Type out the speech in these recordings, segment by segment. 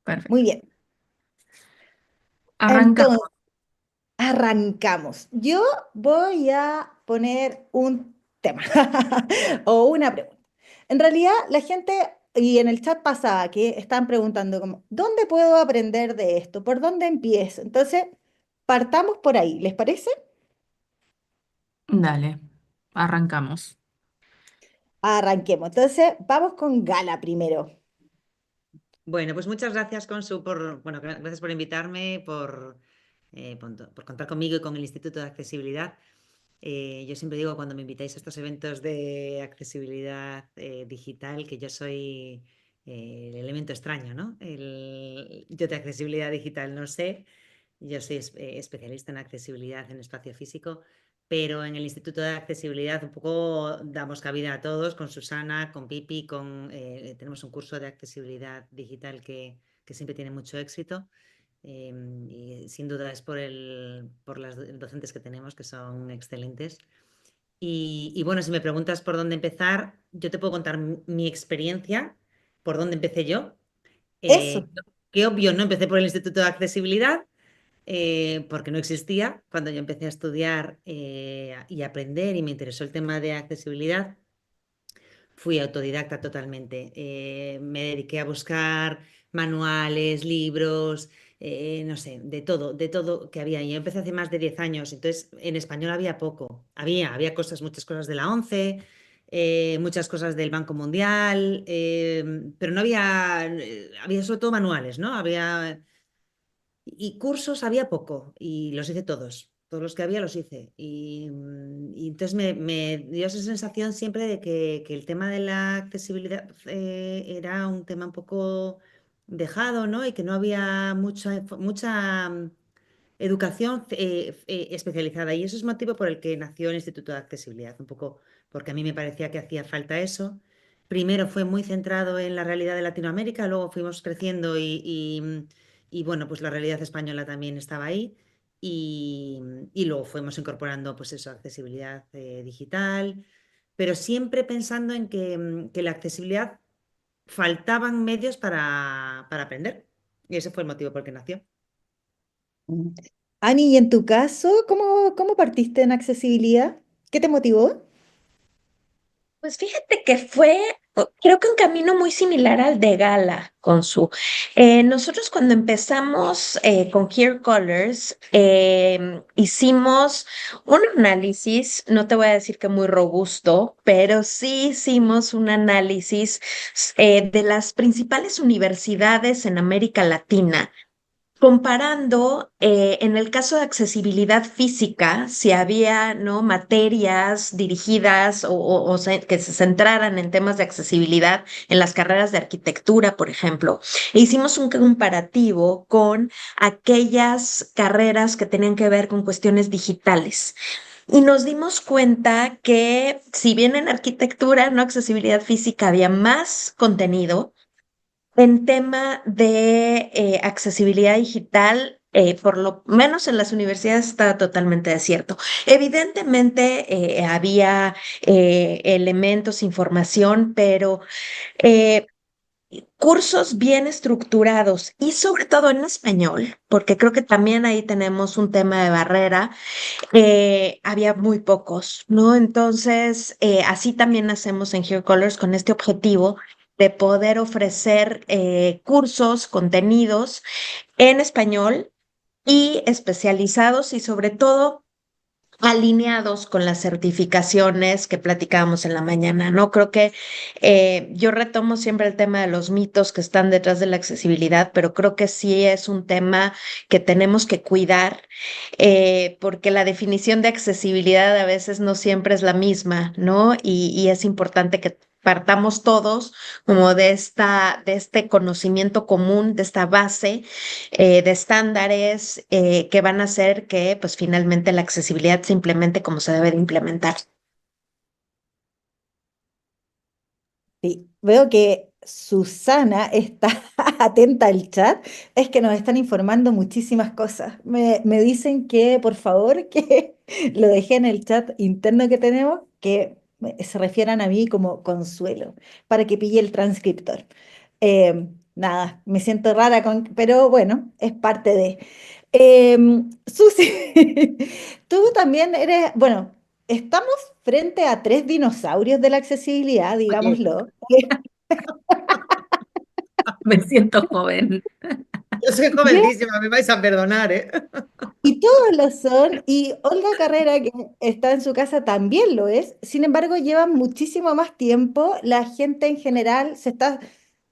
Perfecto. Muy bien. Entonces, Arrancamos. arrancamos. Yo voy a poner un tema o una pregunta. En realidad, la gente, y en el chat pasaba que estaban preguntando como, ¿dónde puedo aprender de esto? ¿Por dónde empiezo? Entonces, partamos por ahí, ¿les parece? Dale, arrancamos. Arranquemos. Entonces, vamos con Gala primero. Bueno, pues muchas gracias, Consu, gracias por invitarme, por contar conmigo y con el Instituto de Accesibilidad. Yo siempre digo cuando me invitáis a estos eventos de accesibilidad digital que yo soy el elemento extraño, ¿no? Yo de accesibilidad digital no sé, yo soy especialista en accesibilidad en espacio físico, pero en el Instituto de Accesibilidad un poco damos cabida a todos, con Susana, con Pipi, tenemos un curso de accesibilidad digital que siempre tiene mucho éxito. Y sin duda es por las docentes que tenemos, que son excelentes. Y bueno, si me preguntas por dónde empezar, yo te puedo contar mi experiencia, por dónde empecé yo. Eh, Eso. que obvio, no empecé por el Instituto de Accesibilidad, porque no existía. Cuando yo empecé a estudiar y a aprender y me interesó el tema de accesibilidad, fui autodidacta totalmente. Me dediqué a buscar manuales, libros, no sé, de todo que había. Y yo empecé hace más de 10 años, entonces en español había poco. Había cosas, muchas cosas de la ONCE, muchas cosas del Banco Mundial, pero no había, había sobre todo manuales, ¿no? Y cursos había poco y los hice todos. Todos los que había los hice. Y entonces me dio esa sensación siempre de que el tema de la accesibilidad era un tema un poco dejado, ¿no? Y que no había mucha educación especializada. Y eso es motivo por el que nació el Instituto de Accesibilidad, un poco porque a mí me parecía que hacía falta eso. Primero fue muy centrado en la realidad de Latinoamérica, luego fuimos creciendo y bueno, pues la realidad española también estaba ahí. Y luego fuimos incorporando, pues eso, accesibilidad digital, pero siempre pensando en que la accesibilidad faltaban medios para aprender. Y ese fue el motivo por el que nació. Mm. Ani, ¿y en tu caso, cómo partiste en accesibilidad? ¿Qué te motivó? Pues fíjate que fue, creo que un camino muy similar al de Gala con su. Nosotros cuando empezamos con Here Colors, hicimos un análisis, no te voy a decir que muy robusto, pero sí hicimos un análisis de las principales universidades en América Latina comparando, en el caso de accesibilidad física, si había, ¿no?, materias dirigidas que se centraran en temas de accesibilidad en las carreras de arquitectura, por ejemplo. E hicimos un comparativo con aquellas carreras que tenían que ver con cuestiones digitales. Y nos dimos cuenta que si bien en arquitectura, no accesibilidad física, había más contenido, en tema de accesibilidad digital, por lo menos en las universidades estaba totalmente desierto. Evidentemente había elementos, información, pero eh, cursos bien estructurados y sobre todo en español, porque creo que también ahí tenemos un tema de barrera, había muy pocos, ¿no? Entonces, así también hacemos en Here Colors con este objetivo de poder ofrecer cursos, contenidos en español y especializados y sobre todo alineados con las certificaciones que platicábamos en la mañana, ¿no? Creo que yo retomo siempre el tema de los mitos que están detrás de la accesibilidad, pero creo que sí es un tema que tenemos que cuidar, porque la definición de accesibilidad a veces no siempre es la misma, ¿no? Y es importante que partamos todos como de este conocimiento común, de esta base de estándares que van a hacer que pues finalmente la accesibilidad se implemente como se debe de implementar. Sí, veo que Susana está atenta al chat. Es que nos están informando muchísimas cosas. Me dicen que, por favor, que lo dejé en el chat interno que tenemos, que se refieran a mí como Consuelo, para que pille el transcriptor. nada, me siento rara pero bueno, es parte de. Susi, tú también eres, bueno, estamos frente a tres dinosaurios de la accesibilidad, Oye, digámoslo. Me siento joven. yo soy Bien, jovencísima, me vais a perdonar, ¿eh? y todos lo son, y Olga Carrera, que está en su casa, también lo es. Sin embargo, llevan muchísimo más tiempo. La gente en general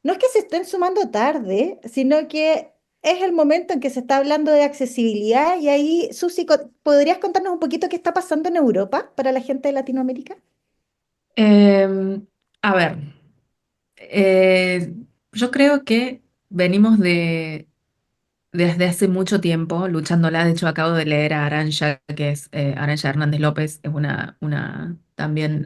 no es que se estén sumando tarde, sino que es el momento en que se está hablando de accesibilidad. Y ahí, Susi, ¿podrías contarnos un poquito qué está pasando en Europa para la gente de Latinoamérica? Em, a ver, eh, yo creo que venimos desde hace mucho tiempo luchándola. De hecho, acabo de leer a Arantxa, que es Arantxa Hernández López, es una también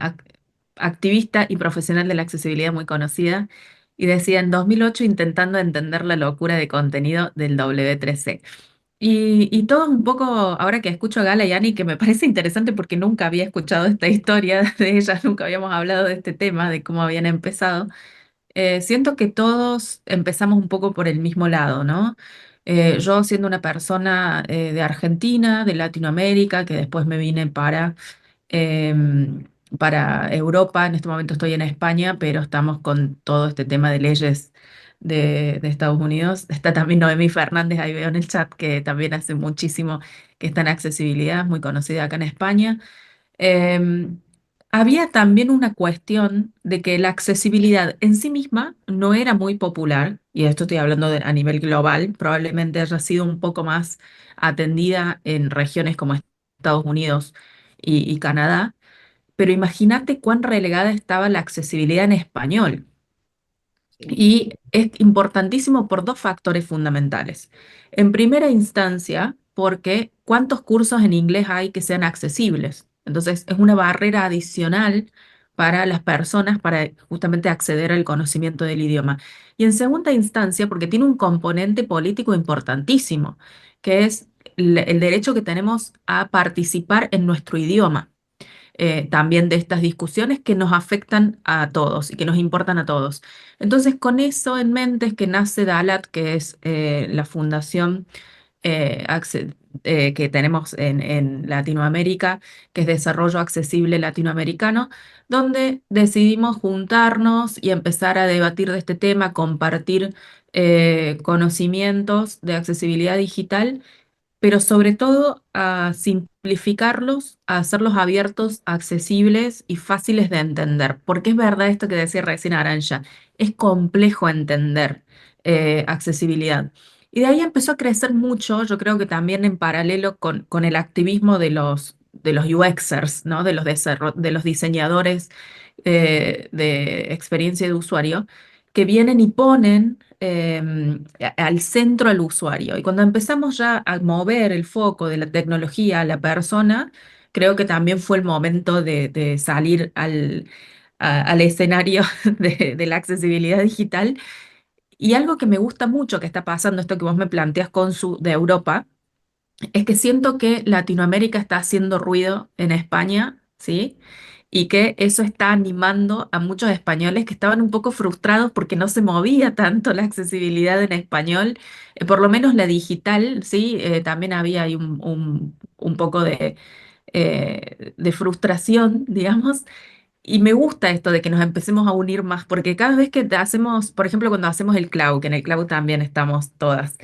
activista y profesional de la accesibilidad muy conocida, y decía en 2008 intentando entender la locura de contenido del W3C. Y todo un poco, ahora que escucho a Gala y Ani, que me parece interesante porque nunca había escuchado esta historia de ellas, nunca habíamos hablado de este tema, de cómo habían empezado. Siento que todos empezamos un poco por el mismo lado, ¿no? Yo siendo una persona de Argentina, de Latinoamérica, que después me vine para Europa. En este momento estoy en España, pero estamos con todo este tema de leyes de Estados Unidos. Está también Noemí Fernández, ahí veo en el chat, que también hace muchísimo que está en accesibilidad, muy conocida acá en España. Em, Había también una cuestión de que la accesibilidad en sí misma no era muy popular, y esto estoy hablando a nivel global, probablemente haya sido un poco más atendida en regiones como Estados Unidos y Canadá, pero imagínate cuán relegada estaba la accesibilidad en español. Sí, Y es importantísimo por dos factores fundamentales. En primera instancia, porque ¿cuántos cursos en inglés hay que sean accesibles? Entonces, es una barrera adicional para las personas para justamente acceder al conocimiento del idioma. Y en segunda instancia, porque tiene un componente político importantísimo, que es el derecho que tenemos a participar en nuestro idioma. También de estas discusiones que nos afectan a todos y que nos importan a todos. Entonces, con eso en mente es que nace DALAT, que es la fundación que tenemos en Latinoamérica, que es Desarrollo Accesible Latinoamericano, donde decidimos juntarnos y empezar a debatir de este tema, compartir conocimientos de accesibilidad digital, pero sobre todo a simplificarlos, a hacerlos abiertos, accesibles y fáciles de entender. Porque es verdad esto que decía recién Arantxa, es complejo entender accesibilidad. Y de ahí empezó a crecer mucho, yo creo que también en paralelo con el activismo de los UXers, ¿no? De los diseñadores de experiencia de usuario, que vienen y ponen al centro al usuario. Y cuando empezamos ya a mover el foco de la tecnología a la persona, creo que también fue el momento de salir al escenario de la accesibilidad digital. Y algo que me gusta mucho que está pasando, esto que vos me planteas de Europa, es que siento que Latinoamérica está haciendo ruido en España, ¿sí? Y que eso está animando a muchos españoles que estaban un poco frustrados porque no se movía tanto la accesibilidad en español, por lo menos la digital, ¿sí? También había ahí un poco de frustración, digamos. Y me gusta esto de que nos empecemos a unir más, porque cada vez que hacemos, por ejemplo, cuando hacemos el cloud, que en el cloud también estamos todas,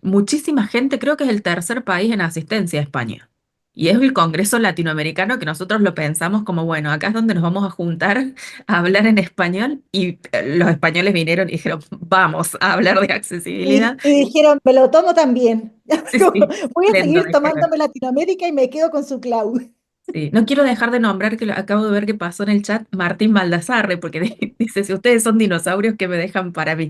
muchísima gente, creo que es el tercer país en asistencia a España. Y es el Congreso Latinoamericano que nosotros lo pensamos como, bueno, acá es donde nos vamos a juntar a hablar en español, y los españoles vinieron y dijeron, vamos a hablar de accesibilidad. Y dijeron, me lo tomo también. Sí, Voy a lento, seguir tomándome Latinoamérica y me quedo con su cloud. sí, no quiero dejar de nombrar que acabo de ver que pasó en el chat Martín Baldassarre, porque dice, si ustedes son dinosaurios, ¿qué me dejan para mí?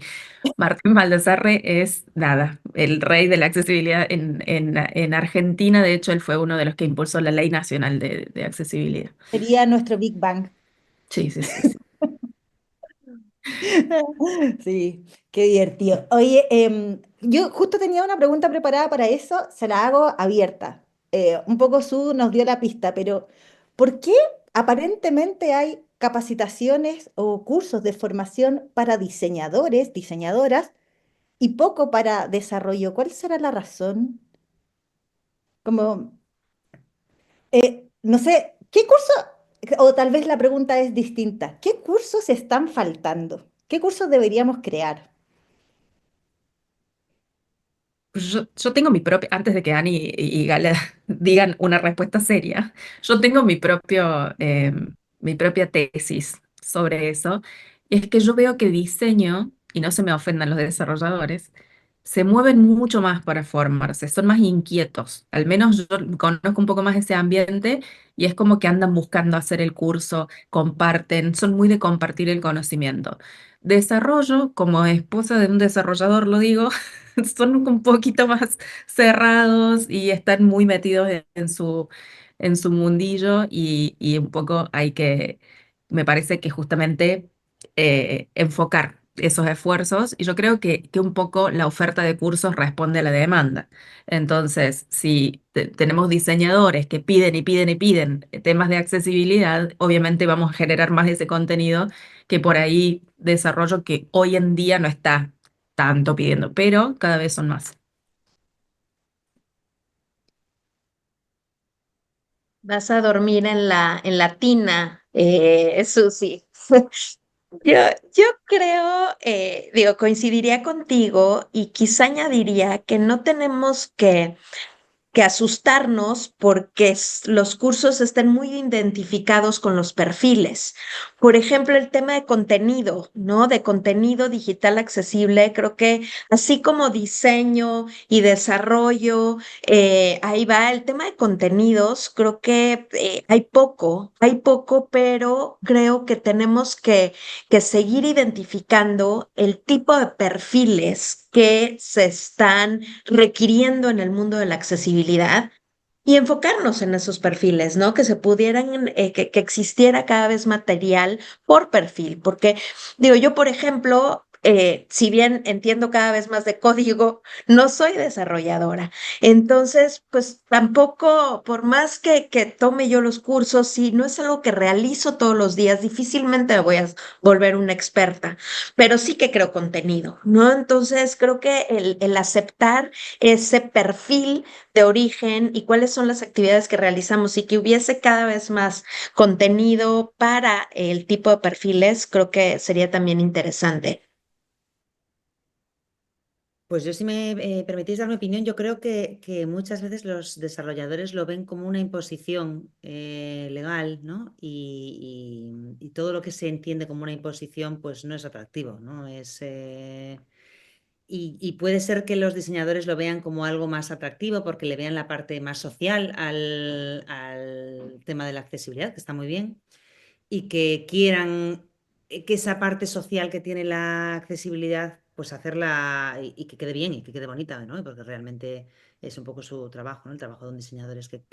Martín Baldassarre es, nada, el rey de la accesibilidad en Argentina. De hecho, él fue uno de los que impulsó la Ley Nacional de Accesibilidad. Sería nuestro Big Bang. Sí, sí, sí, sí. Sí, qué divertido. Oye, yo justo tenía una pregunta preparada para eso, se la hago abierta. Un poco Su nos dio la pista, pero ¿por qué aparentemente hay capacitaciones o cursos de formación para diseñadores, diseñadoras y poco para desarrollo. ¿Cuál será la razón? Como, no sé, ¿qué curso? O tal vez la pregunta es distinta. ¿Qué cursos están faltando? ¿Qué cursos deberíamos crear? Pues yo tengo mi propia, antes de que Ani y Gala digan una respuesta seria, yo tengo mi propia tesis sobre eso. Y es que yo veo que diseño, y no se me ofendan los desarrolladores, se mueven mucho más para formarse, son más inquietos. Al menos yo conozco un poco más ese ambiente y es como que andan buscando hacer el curso, comparten, son muy de compartir el conocimiento. Desarrollo, como esposa de un desarrollador, lo digo, son un poquito más cerrados y están muy metidos en su mundillo y un poco hay que, me parece que justamente enfocar esos esfuerzos y yo creo que un poco la oferta de cursos responde a la demanda. Entonces, si tenemos diseñadores que piden y piden y piden temas de accesibilidad, obviamente vamos a generar más de ese contenido que por ahí desarrollo que hoy en día no está tanto pidiendo, pero cada vez son más. Vas a dormir en la tina, Susi. Yo, yo creo, digo, coincidiría contigo y quizá añadiría que no tenemos que asustarnos porque los cursos estén muy identificados con los perfiles. Por ejemplo, el tema de contenido, ¿no? De contenido digital accesible, creo que así como diseño y desarrollo, ahí va el tema de contenidos, creo que hay poco, pero creo que tenemos que seguir identificando el tipo de perfiles que se están requiriendo en el mundo de la accesibilidad y enfocarnos en esos perfiles, ¿no? Que se pudieran, que existiera cada vez material por perfil, porque digo, yo, por ejemplo, si bien entiendo cada vez más de código, no soy desarrolladora. Entonces, pues tampoco, por más que tome yo los cursos, si no es algo que realizo todos los días, difícilmente me voy a volver una experta, pero sí que creo contenido, ¿no? Entonces, creo que el aceptar ese perfil de origen y cuáles son las actividades que realizamos y que hubiese cada vez más contenido para el tipo de perfiles, creo que sería también interesante. Pues yo, si me permitís dar mi opinión, yo creo que muchas veces los desarrolladores lo ven como una imposición legal, ¿no? Y todo lo que se entiende como una imposición, pues no es atractivo, ¿no? Y puede ser que los diseñadores lo vean como algo más atractivo porque le vean la parte más social al tema de la accesibilidad, que está muy bien, y que quieran que esa parte social que tiene la accesibilidad, pues hacerla y que quede bien y que quede bonita, ¿no? Porque realmente es un poco su trabajo, ¿no? El trabajo de un diseñador es que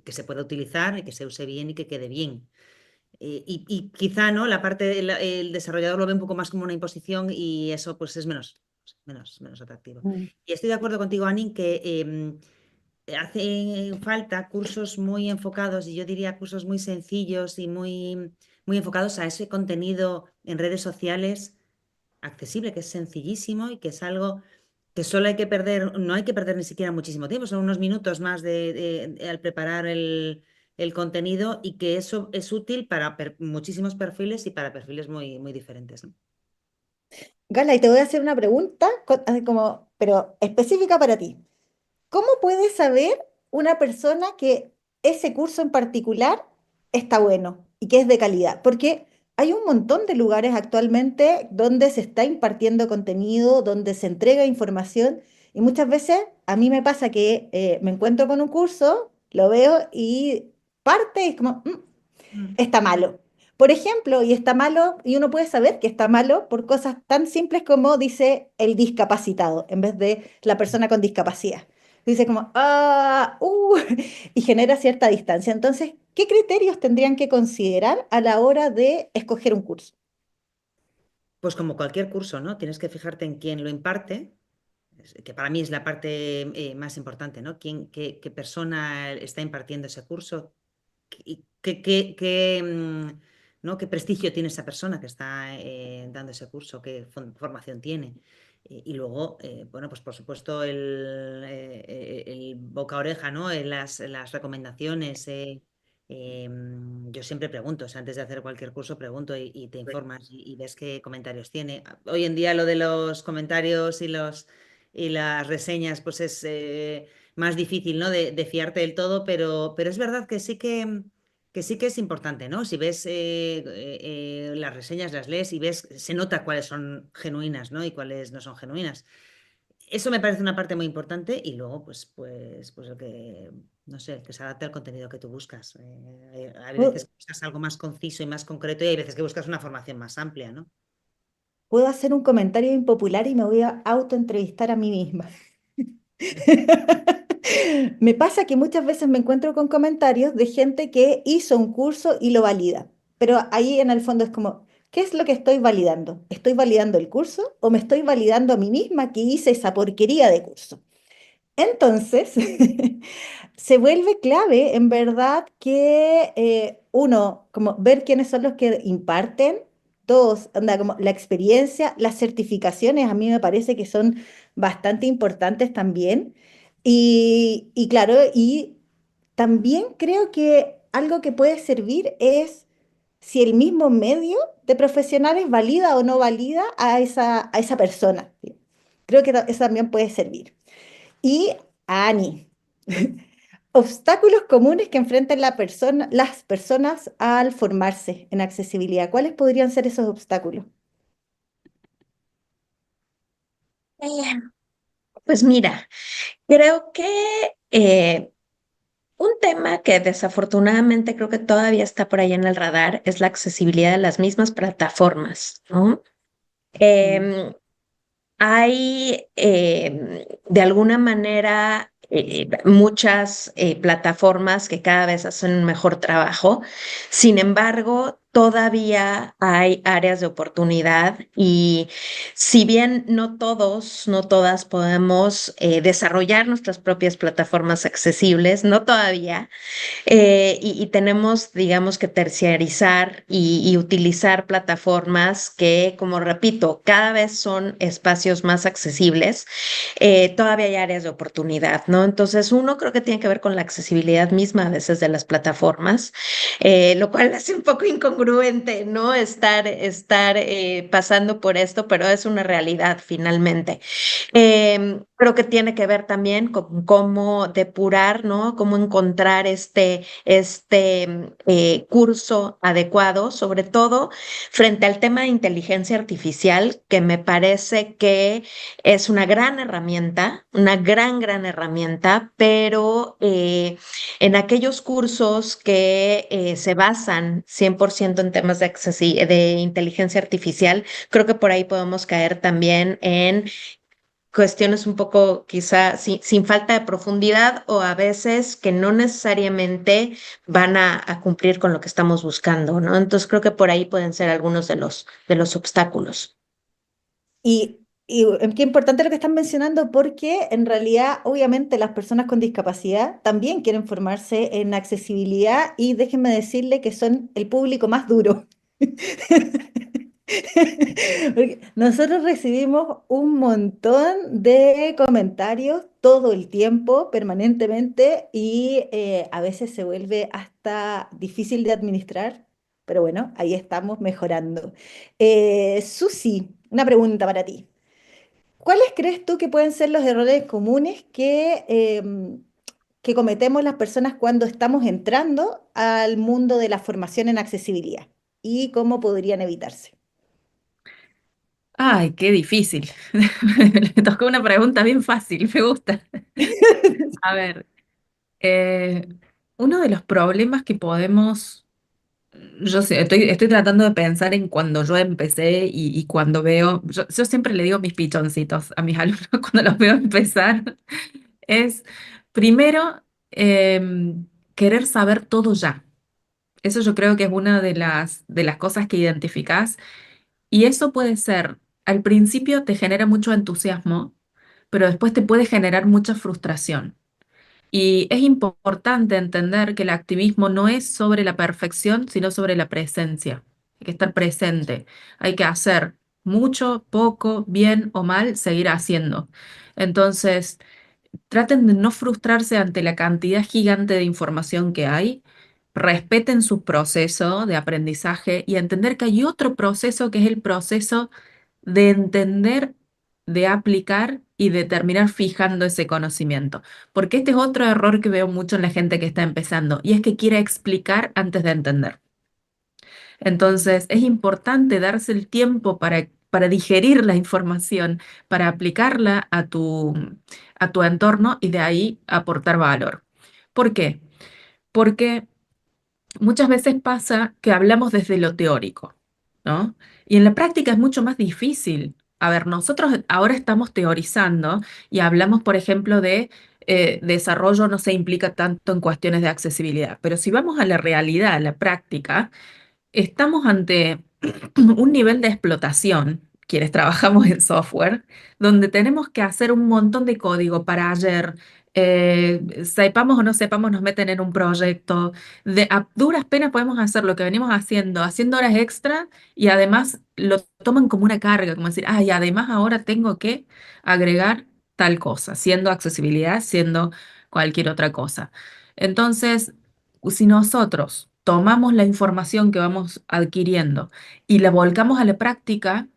se pueda utilizar y que se use bien y que quede bien. Y quizá, ¿no? La parte, el desarrollador lo ve un poco más como una imposición y eso pues es menos atractivo. Mm. Y estoy de acuerdo contigo, Ani, que hace falta cursos muy enfocados y yo diría cursos muy sencillos y muy enfocados a ese contenido en redes sociales accesible, que es sencillísimo y que es algo que solo hay que perder, no hay que perder ni siquiera muchísimo tiempo, son unos minutos más al preparar el contenido y que eso es útil para muchísimos perfiles y para perfiles muy diferentes, ¿no? Gala, y te voy a hacer una pregunta, así como, pero específica para ti. ¿Cómo puede saber una persona que ese curso en particular está bueno y que es de calidad? Porque hay un montón de lugares actualmente donde se está impartiendo contenido, donde se entrega información y muchas veces a mí me pasa que me encuentro con un curso, lo veo y parte y es como, Mm. está malo. Por ejemplo, y está malo, y uno puede saber que está malo por cosas tan simples como dice el discapacitado, en vez de la persona con discapacidad. Dice como, y genera cierta distancia. Entonces, ¿qué criterios tendrían que considerar a la hora de escoger un curso? Pues como cualquier curso, ¿no? Tienes que fijarte en quién lo imparte, que para mí es la parte más importante, ¿no? ¿Qué persona está impartiendo ese curso? ¿no? ¿Qué prestigio tiene esa persona que está dando ese curso? ¿Qué formación tiene? Y luego, bueno, pues por supuesto el boca a oreja, ¿no? Las recomendaciones. Yo siempre pregunto, o sea, antes de hacer cualquier curso pregunto y te informas y ves qué comentarios tiene. Hoy en día lo de los comentarios y las reseñas, pues es más difícil, ¿no? De fiarte del todo, pero es verdad que sí que es importante, ¿no? Si ves las reseñas, las lees y ves, se nota cuáles son genuinas, ¿no? Y cuáles no son genuinas. Eso me parece una parte muy importante y luego, pues el que, no sé, el que se adapte al contenido que tú buscas. Hay veces ¿Puedo, que buscas algo más conciso y más concreto y hay veces que buscas una formación más amplia, ¿no? puedo hacer un comentario impopular y me voy a autoentrevistar a mí misma? Me pasa que muchas veces me encuentro con comentarios de gente que hizo un curso y lo valida, pero ahí en el fondo es como, ¿qué es lo que estoy validando? ¿Estoy validando el curso o me estoy validando a mí misma que hice esa porquería de curso? Entonces, se vuelve clave en verdad que uno, como ver quiénes son los que imparten, dos, onda, como la experiencia, las certificaciones a mí me parece que son bastante importantes también. Y claro, y también creo que algo que puede servir es si el mismo medio de profesionales valida o no valida a esa persona. ¿Sí? Creo que eso también puede servir. Y Ani, obstáculos comunes que enfrentan las personas al formarse en accesibilidad. ¿Cuáles podrían ser esos obstáculos? Eh, pues mira, creo que eh, un tema que desafortunadamente creo que todavía está por ahí en el radar es la accesibilidad de las mismas plataformas, ¿no? Mm. Em, Hay de alguna manera muchas plataformas que cada vez hacen un mejor trabajo. Sin embargo, todavía hay áreas de oportunidad y si bien no todos, no todas podemos desarrollar nuestras propias plataformas accesibles, no todavía, y tenemos, digamos, que terciarizar y utilizar plataformas que, como repito, cada vez son espacios más accesibles. Todavía hay áreas de oportunidad, ¿no? Entonces, uno creo que tiene que ver con la accesibilidad misma a veces de las plataformas, lo cual hace un poco incongruente, ¿no? Estar pasando por esto, pero es una realidad finalmente. Creo que tiene que ver también con cómo depurar, ¿no? Cómo encontrar este curso adecuado, sobre todo frente al tema de inteligencia artificial, que me parece que es una gran herramienta, pero en aquellos cursos que se basan 100% en temas de inteligencia artificial, creo que por ahí podemos caer también en cuestiones un poco quizá sin falta de profundidad o a veces que no necesariamente van a cumplir con lo que estamos buscando, ¿no? Entonces creo que por ahí pueden ser algunos de los obstáculos. Qué importante lo que están mencionando porque en realidad, obviamente, las personas con discapacidad también quieren formarse en accesibilidad y déjenme decirle que son el público más duro. Porque nosotros recibimos un montón de comentarios todo el tiempo, permanentemente, y a veces se vuelve hasta difícil de administrar, pero bueno, ahí estamos mejorando. Susi, una pregunta para ti. ¿Cuáles crees tú que pueden ser los errores comunes que cometemos las personas cuando estamos entrando al mundo de la formación en accesibilidad? ¿Y cómo podrían evitarse? Ay, qué difícil. Le tocó una pregunta bien fácil, me gusta. A ver, eh, uno de los problemas que podemos, yo sé, estoy tratando de pensar en cuando yo empecé y cuando veo, yo siempre le digo mis pichoncitos a mis alumnos cuando los veo empezar, es primero querer saber todo ya. Eso yo creo que es una de las cosas que identificás y eso puede ser, al principio te genera mucho entusiasmo, pero después te puede generar mucha frustración. Y es importante entender que el activismo no es sobre la perfección, sino sobre la presencia. Hay que estar presente. Hay que hacer mucho, poco, bien o mal, seguir haciendo. Entonces, traten de no frustrarse ante la cantidad gigante de información que hay. Respeten su proceso de aprendizaje y entender que hay otro proceso que es el proceso de entender, de aplicar y de terminar fijando ese conocimiento. Porque este es otro error que veo mucho en la gente que está empezando y es que quiere explicar antes de entender. Entonces, es importante darse el tiempo para digerir la información, para aplicarla a tu entorno y de ahí aportar valor. ¿Por qué? Porque muchas veces pasa que hablamos desde lo teórico, ¿no? Y en la práctica es mucho más difícil. A ver, nosotros ahora estamos teorizando y hablamos, por ejemplo, de desarrollo no se implica tanto en cuestiones de accesibilidad, pero si vamos a la realidad, a la práctica, estamos ante un nivel de explotación, quienes trabajamos en software, donde tenemos que hacer un montón de código para ayer. Sepamos o no sepamos, nos meten en un proyecto. A duras penas podemos hacer lo que venimos haciendo, haciendo horas extra y además lo toman como una carga, como decir, ay, además ahora tengo que agregar tal cosa, siendo accesibilidad, siendo cualquier otra cosa. Entonces, si nosotros tomamos la información que vamos adquiriendo y la volcamos a la práctica,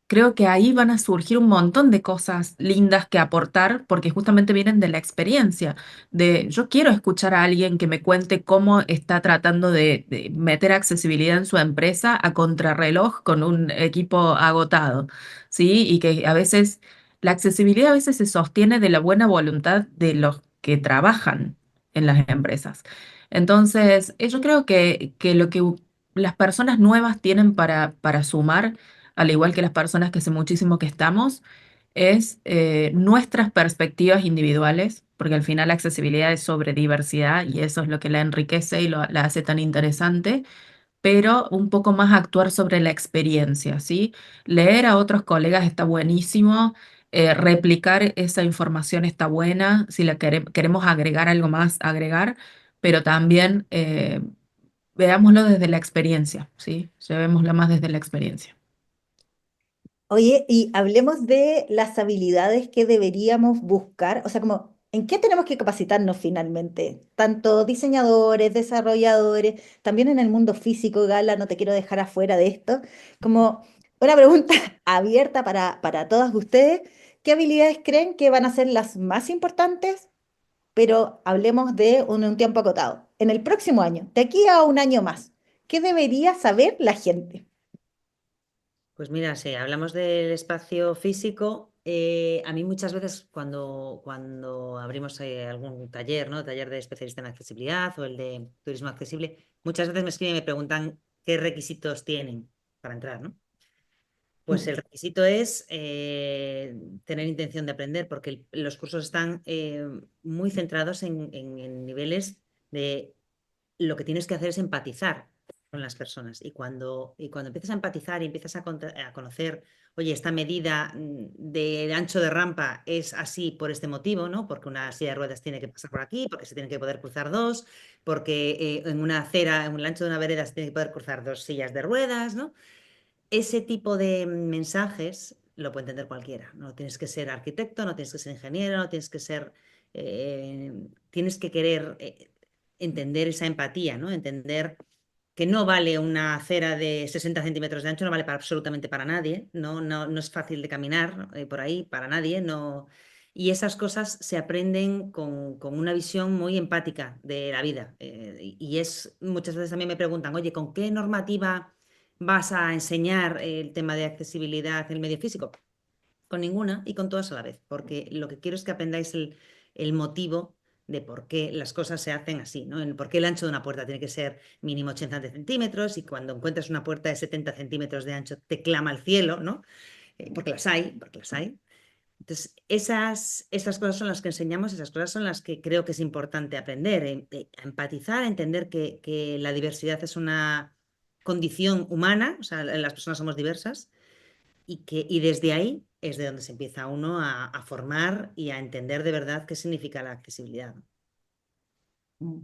creo que ahí van a surgir un montón de cosas lindas que aportar, porque justamente vienen de la experiencia, de yo quiero escuchar a alguien que me cuente cómo está tratando de meter accesibilidad en su empresa a contrarreloj con un equipo agotado, ¿sí? Y que a veces la accesibilidad a veces se sostiene de la buena voluntad de los que trabajan en las empresas. Entonces, yo creo que lo que las personas nuevas tienen para sumar, al igual que las personas que hace muchísimo que estamos, es nuestras perspectivas individuales, porque al final la accesibilidad es sobre diversidad y eso es lo que la enriquece y la hace tan interesante, pero un poco más actuar sobre la experiencia, ¿sí? Leer a otros colegas está buenísimo, replicar esa información está buena, si queremos agregar algo más, agregar, pero también veámoslo desde la experiencia, ¿sí? Llevémoslo más desde la experiencia. Oye, y hablemos de las habilidades que deberíamos buscar, o sea, como, ¿en qué tenemos que capacitarnos finalmente? Tanto diseñadores, desarrolladores, también en el mundo físico, Gala, no te quiero dejar afuera de esto, como una pregunta abierta para todas ustedes, ¿qué habilidades creen que van a ser las más importantes? Pero hablemos de un tiempo acotado. En el próximo año, de aquí a un año más, ¿qué debería saber la gente? Pues mira, si hablamos del espacio físico, a mí muchas veces cuando abrimos algún taller, ¿no? Taller de especialista en accesibilidad o el de turismo accesible, muchas veces me escriben y me preguntan qué requisitos tienen para entrar, ¿no? Pues el requisito es tener intención de aprender, porque los cursos están muy centrados en niveles de lo que tienes que hacer es empatizar con las personas. Y cuando empiezas a empatizar y empiezas a conocer, oye, esta medida de ancho de rampa es así por este motivo, ¿no? Porque una silla de ruedas tiene que pasar por aquí, porque se tienen que poder cruzar dos, porque en una acera, en el ancho de una vereda se tiene que poder cruzar dos sillas de ruedas, ¿no? Ese tipo de mensajes lo puede entender cualquiera. No tienes que ser arquitecto, no tienes que ser ingeniero, no tienes que ser... tienes que querer entender esa empatía, ¿no? Entender que no vale una acera de 60 centímetros de ancho, no vale absolutamente para nadie, no es fácil de caminar por ahí para nadie, no... Y esas cosas se aprenden con una visión muy empática de la vida. Muchas veces también me preguntan, oye, ¿con qué normativa vas a enseñar el tema de accesibilidad en el medio físico? Con ninguna y con todas a la vez, porque lo que quiero es que aprendáis el motivo de por qué las cosas se hacen así, ¿no? El por qué el ancho de una puerta tiene que ser mínimo 80 centímetros y cuando encuentras una puerta de 70 centímetros de ancho te clama al cielo, ¿no? Porque las hay, porque las hay. Entonces, esas cosas son las que enseñamos, esas cosas son las que creo que es importante aprender, a empatizar, a entender que la diversidad es una condición humana, o sea, las personas somos diversas y desde ahí es de donde se empieza uno a formar y a entender de verdad qué significa la accesibilidad. Mm.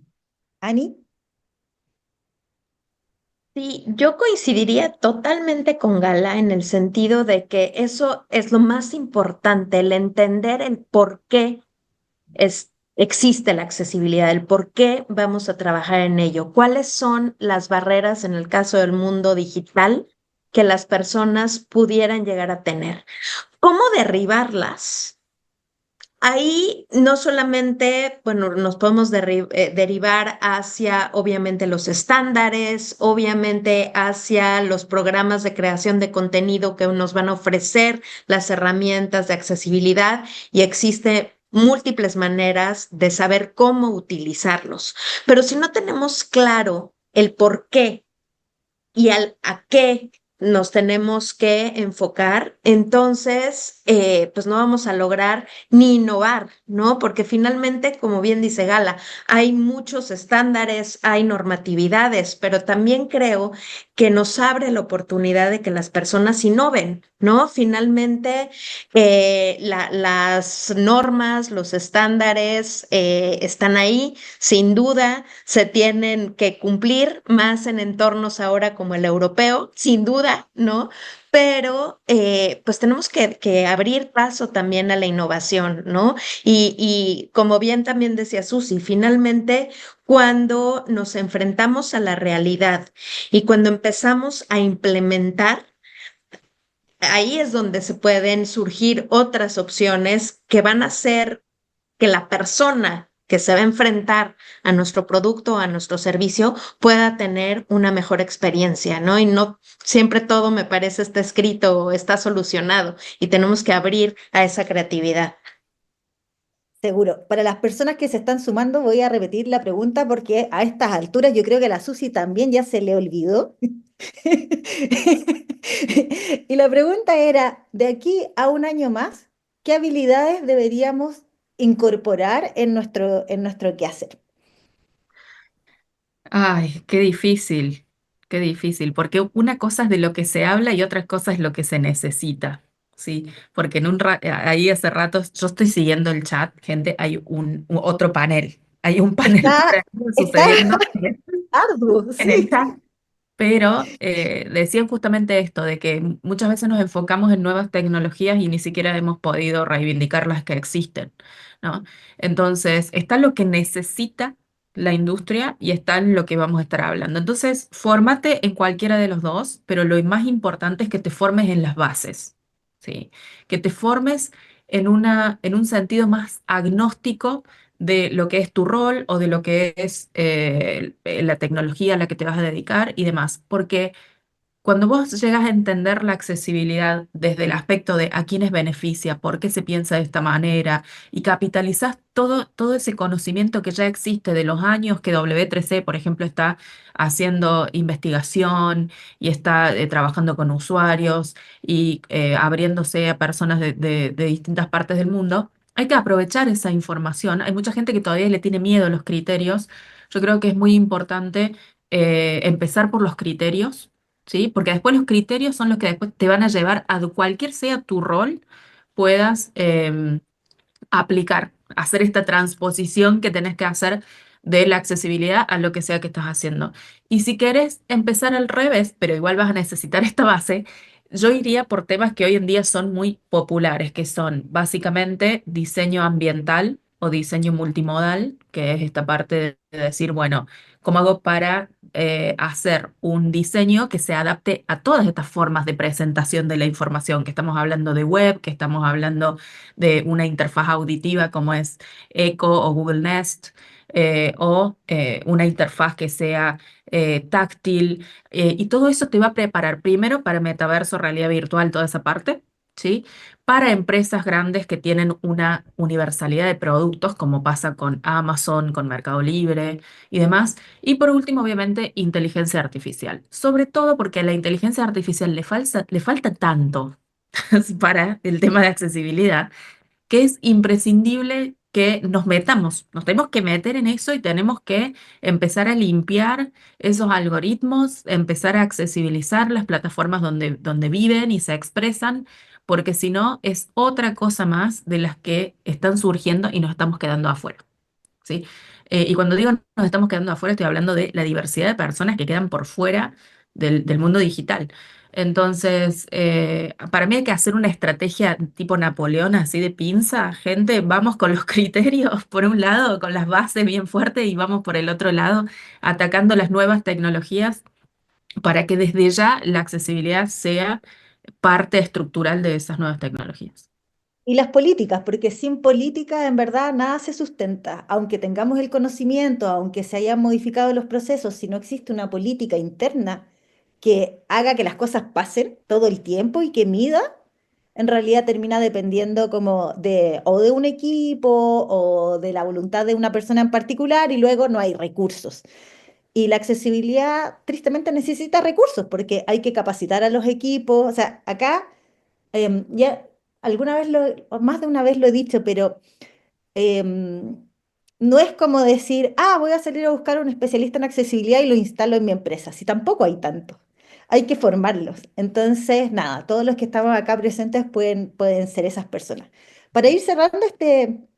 Ani, Sí, yo coincidiría totalmente con Gala en el sentido de que eso es lo más importante, el entender el por qué existe la accesibilidad, el por qué vamos a trabajar en ello, cuáles son las barreras en el caso del mundo digital que las personas pudieran llegar a tener, cómo derribarlas. Ahí no solamente, bueno, nos podemos derivar hacia, obviamente, los estándares, obviamente, hacia los programas de creación de contenido que nos van a ofrecer las herramientas de accesibilidad y existe múltiples maneras de saber cómo utilizarlos. Pero si no tenemos claro el por qué y a qué nos tenemos que enfocar, entonces, pues no vamos a lograr ni innovar, ¿no? Porque finalmente, como bien dice Gala, hay muchos estándares, hay normatividades, pero también creo que nos abre la oportunidad de que las personas innoven, ¿no? Finalmente, las normas, los estándares están ahí, sin duda se tienen que cumplir más en entornos ahora como el europeo, sin duda, ¿no? Pero pues tenemos que abrir paso también a la innovación, ¿no? Y como bien también decía Susi, finalmente cuando nos enfrentamos a la realidad y cuando empezamos a implementar, ahí es donde se pueden surgir otras opciones que van a hacer que la persona que se va a enfrentar a nuestro producto, a nuestro servicio, pueda tener una mejor experiencia, ¿no? Y no siempre todo me parece está escrito o está solucionado y tenemos que abrir a esa creatividad. seguro. Para las personas que se están sumando, voy a repetir la pregunta porque a estas alturas yo creo que a la Susi también ya se le olvidó. Y la pregunta era, de aquí a un año más, ¿qué habilidades deberíamos incorporar en nuestro quehacer? Ay, qué difícil, porque una cosa es de lo que se habla y otra cosa es lo que se necesita, ¿sí? Porque ahí hace rato, yo estoy siguiendo el chat, gente, hay otro panel, hay un panel Está, está sucediendo arduo, en el sí. chat. Pero decían justamente esto, de que muchas veces nos enfocamos en nuevas tecnologías y ni siquiera hemos podido reivindicar las que existen, ¿no? Entonces, está lo que necesita la industria y está lo que vamos a estar hablando. Entonces, fórmate en cualquiera de los dos, pero lo más importante es que te formes en las bases, ¿sí? Que te formes en un sentido más agnóstico de lo que es tu rol o de lo que es la tecnología a la que te vas a dedicar y demás. Porque cuando vos llegas a entender la accesibilidad desde el aspecto de a quiénes beneficia, por qué se piensa de esta manera, y capitalizás todo ese conocimiento que ya existe de los años que W3C, por ejemplo, está haciendo investigación y está trabajando con usuarios y abriéndose a personas de distintas partes del mundo, hay que aprovechar esa información. Hay mucha gente que todavía le tiene miedo a los criterios. Yo creo que es muy importante empezar por los criterios, ¿sí? Porque después los criterios son los que después te van a llevar a cualquier sea tu rol, puedas aplicar, hacer esta transposición que tenés que hacer de la accesibilidad a lo que sea que estás haciendo. Y si querés empezar al revés, pero igual vas a necesitar esta base, yo iría por temas que hoy en día son muy populares, que son básicamente diseño ambiental o diseño multimodal, que es esta parte de decir, bueno, ¿cómo hago para hacer un diseño que se adapte a todas estas formas de presentación de la información? Que estamos hablando de web, que estamos hablando de una interfaz auditiva como es Echo o Google Nest, o una interfaz que sea táctil, y todo eso te va a preparar primero para metaverso, realidad virtual, toda esa parte, ¿sí? Para empresas grandes que tienen una universalidad de productos, como pasa con Amazon, con Mercado Libre y demás. Y por último, obviamente, inteligencia artificial. Sobre todo porque a la inteligencia artificial le falta tanto para el tema de accesibilidad, que es imprescindible que nos tenemos que meter en eso y tenemos que empezar a limpiar esos algoritmos, empezar a accesibilizar las plataformas donde viven y se expresan, porque si no es otra cosa más de las que están surgiendo y nos estamos quedando afuera. ¿sí? Y cuando digo nos estamos quedando afuera, estoy hablando de la diversidad de personas que quedan por fuera del mundo digital. Entonces, para mí hay que hacer una estrategia tipo Napoleón, así de pinza. Gente, vamos con los criterios por un lado, con las bases bien fuertes, y vamos por el otro lado, atacando las nuevas tecnologías para que desde ya la accesibilidad sea parte estructural de esas nuevas tecnologías. Y las políticas, porque sin política en verdad nada se sustenta. Aunque tengamos el conocimiento, aunque se hayan modificado los procesos, si no existe una política interna que haga que las cosas pasen todo el tiempo y que mida, en realidad termina dependiendo como de o de un equipo o de la voluntad de una persona en particular y luego no hay recursos. Y la accesibilidad tristemente necesita recursos porque hay que capacitar a los equipos. O sea, acá ya alguna vez o más de una vez lo he dicho, pero em, no es como decir, ah, voy a salir a buscar un especialista en accesibilidad y lo instalo en mi empresa. Si tampoco hay tanto. Hay que formarlos. Entonces, nada, todos los que estamos acá presentes pueden ser esas personas. Para ir cerrando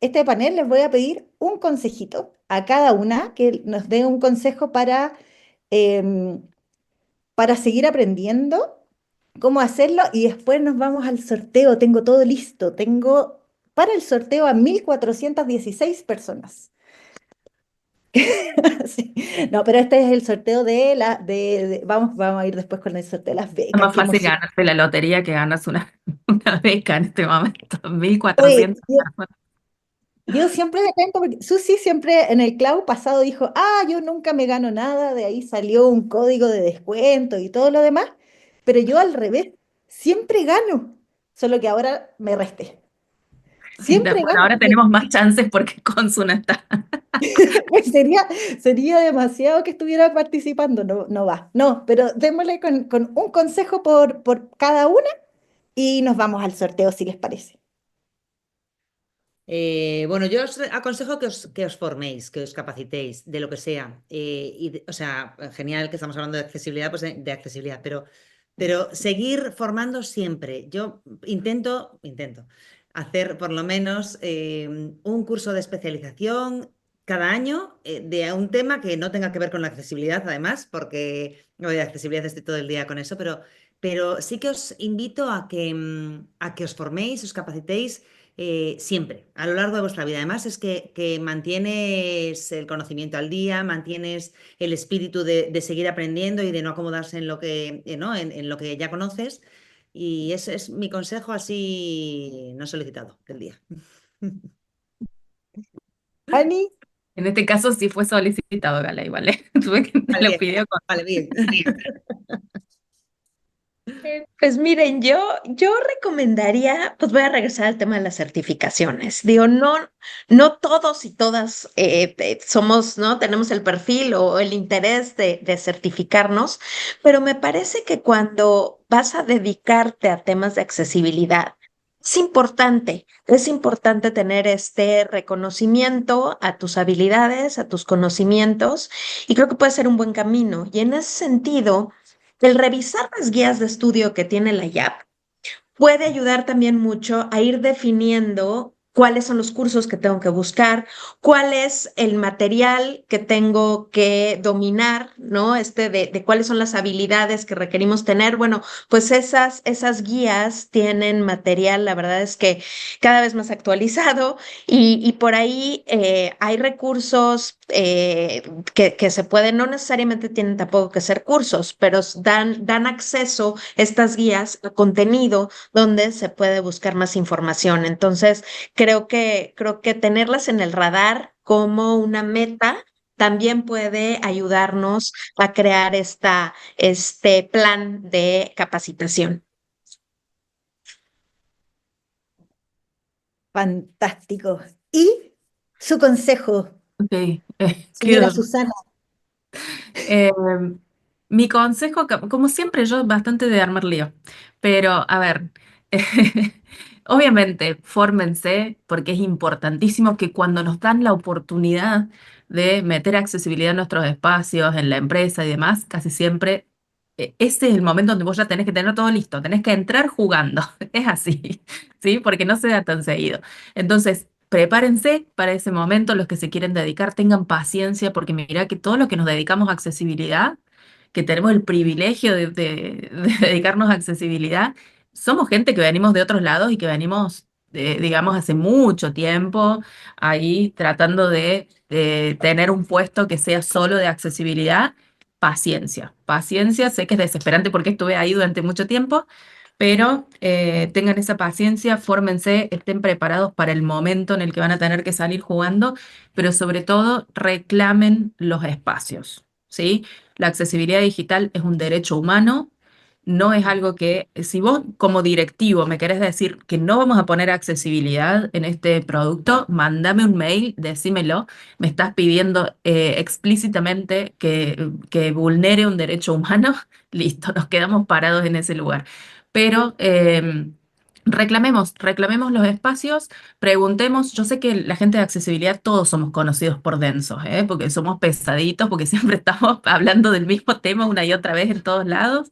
este panel, les voy a pedir un consejito a cada una que nos dé un consejo em, para seguir aprendiendo cómo hacerlo y después nos vamos al sorteo. Tengo todo listo. Tengo para el sorteo a 1.416 personas. Sí. No, pero este es el sorteo vamos a ir después con el sorteo de las Es becas. más Qué fácil emoción. ganarse la lotería que ganas una beca en este momento. Oye, 1.400 yo, personas. yo siempre le cuento, porque Susi siempre en el clau pasado dijo, ah, yo nunca me gano nada, de ahí salió un código de descuento y todo lo demás, pero yo al revés, siempre gano, solo que ahora me resté. Siempre Bueno, gano. ahora tenemos más chances porque Consu no está. Pues sería demasiado que estuviera participando, no, no va. No, pero démosle con un consejo por cada una y nos vamos al sorteo si les parece. Bueno, yo os aconsejo que os forméis, que os capacitéis de lo que sea. O sea, genial que estamos hablando de accesibilidad, pues de accesibilidad, pero seguir formando siempre. Yo intento hacer por lo menos un curso de especialización cada año de un tema que no tenga que ver con la accesibilidad, además, porque no de accesibilidad estoy todo el día con eso, pero sí que os invito a que os forméis, os capacitéis siempre, a lo largo de vuestra vida. Además, es que mantienes el conocimiento al día, mantienes el espíritu de seguir aprendiendo y de no acomodarse en lo que, ¿no? en lo que ya conoces. Y ese es mi consejo así no solicitado del día. Ani, En este caso sí fue solicitado, Gala, igual, ¿eh? Tuve que te Vale, lo bien, pidió con... vale, bien. Pues miren, yo recomendaría, pues voy a regresar al tema de las certificaciones. Digo, no todos y todas somos, ¿no? Tenemos el perfil o el interés de certificarnos, pero me parece que cuando vas a dedicarte a temas de accesibilidad, es importante tener este reconocimiento a tus habilidades, a tus conocimientos, y creo que puede ser un buen camino. Y en ese sentido, el revisar las guías de estudio que tiene la IAP puede ayudar también mucho a ir definiendo cuáles son los cursos que tengo que buscar, cuál es el material que tengo que dominar, ¿no? De cuáles son las habilidades que requerimos tener. Bueno, pues esas guías tienen material, la verdad es que cada vez más actualizado y por ahí hay recursos que se pueden, no necesariamente tienen tampoco que ser cursos, pero dan acceso estas guías a contenido donde se puede buscar más información. Entonces, creo que tenerlas en el radar como una meta también puede ayudarnos a crear este plan de capacitación. fantástico. Y su consejo, Ok, señora quiero... Susana. Eh, mi consejo, como siempre, yo bastante de armar lío, pero a ver, obviamente, fórmense porque es importantísimo que cuando nos dan la oportunidad de meter accesibilidad en nuestros espacios, en la empresa y demás, casi siempre ese es el momento donde vos ya tenés que tener todo listo, tenés que entrar jugando, es así, ¿sí? Porque no se da tan seguido. Entonces, prepárense para ese momento, los que se quieren dedicar, tengan paciencia, porque mira que todos los que nos dedicamos a accesibilidad, que tenemos el privilegio de dedicarnos a accesibilidad, somos gente que venimos de otros lados y que venimos, digamos, hace mucho tiempo ahí tratando de tener un puesto que sea solo de accesibilidad. Paciencia, paciencia, sé que es desesperante porque estuve ahí durante mucho tiempo, pero tengan esa paciencia, fórmense, estén preparados para el momento en el que van a tener que salir jugando, pero sobre todo reclamen los espacios, ¿sí? La accesibilidad digital es un derecho humano, no es algo que, si vos como directivo me querés decir que no vamos a poner accesibilidad en este producto, mándame un mail, decímelo, me estás pidiendo explícitamente que vulnere un derecho humano, listo, nos quedamos parados en ese lugar. Pero reclamemos los espacios, preguntemos. Yo sé que la gente de accesibilidad todos somos conocidos por densos, ¿eh? Porque somos pesaditos, porque siempre estamos hablando del mismo tema una y otra vez en todos lados.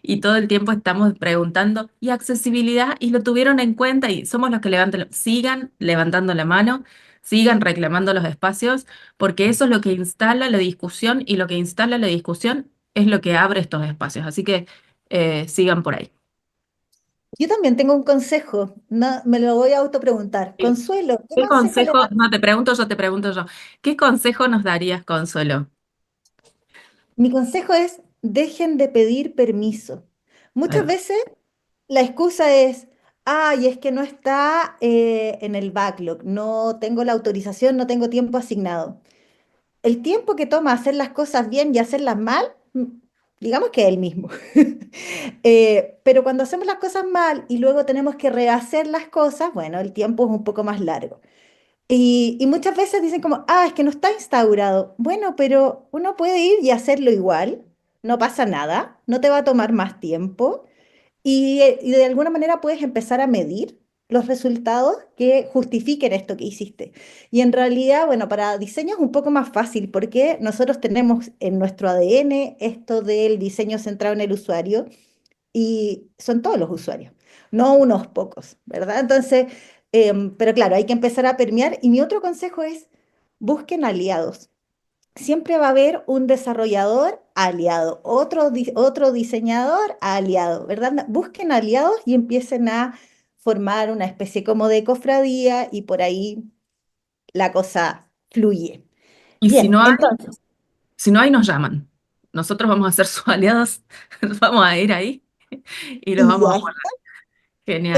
Y todo el tiempo estamos preguntando, ¿y accesibilidad? Y lo tuvieron en cuenta y somos los que levantan, sigan levantando la mano, sigan reclamando los espacios, porque eso es lo que instala la discusión y lo que instala la discusión es lo que abre estos espacios. Así que sigan por ahí. Yo también tengo un consejo, no, me lo voy a autopreguntar. Sí. Consuelo, ¿qué ¿Qué consejo le consejo? das? No, te pregunto yo. ¿Qué consejo nos darías, Consuelo? Mi consejo es, dejen de pedir permiso. Ahí Muchas va. veces la excusa es, ay, es que no está en el backlog, no tengo la autorización, no tengo tiempo asignado. El tiempo que toma hacer las cosas bien y hacerlas mal, digamos que es el mismo. Pero cuando hacemos las cosas mal y luego tenemos que rehacer las cosas, bueno, el tiempo es un poco más largo. Y muchas veces dicen como, ah, es que no está instaurado. Bueno, pero uno puede ir y hacerlo igual, no pasa nada, no te va a tomar más tiempo y de alguna manera puedes empezar a medir los resultados que justifiquen esto que hiciste. Y en realidad, bueno, para diseño es un poco más fácil porque nosotros tenemos en nuestro ADN esto del diseño centrado en el usuario y son todos los usuarios, no unos pocos, ¿verdad? Entonces, pero claro, hay que empezar a permear y mi otro consejo es busquen aliados. Siempre va a haber un desarrollador aliado, otro diseñador aliado, ¿verdad? Busquen aliados y empiecen a formar una especie como de cofradía y por ahí la cosa fluye. Y Bien, entonces, si no hay, nos llaman. Nosotros vamos a ser sus aliados, vamos a ir ahí y los y vamos a ya guardar. Genial.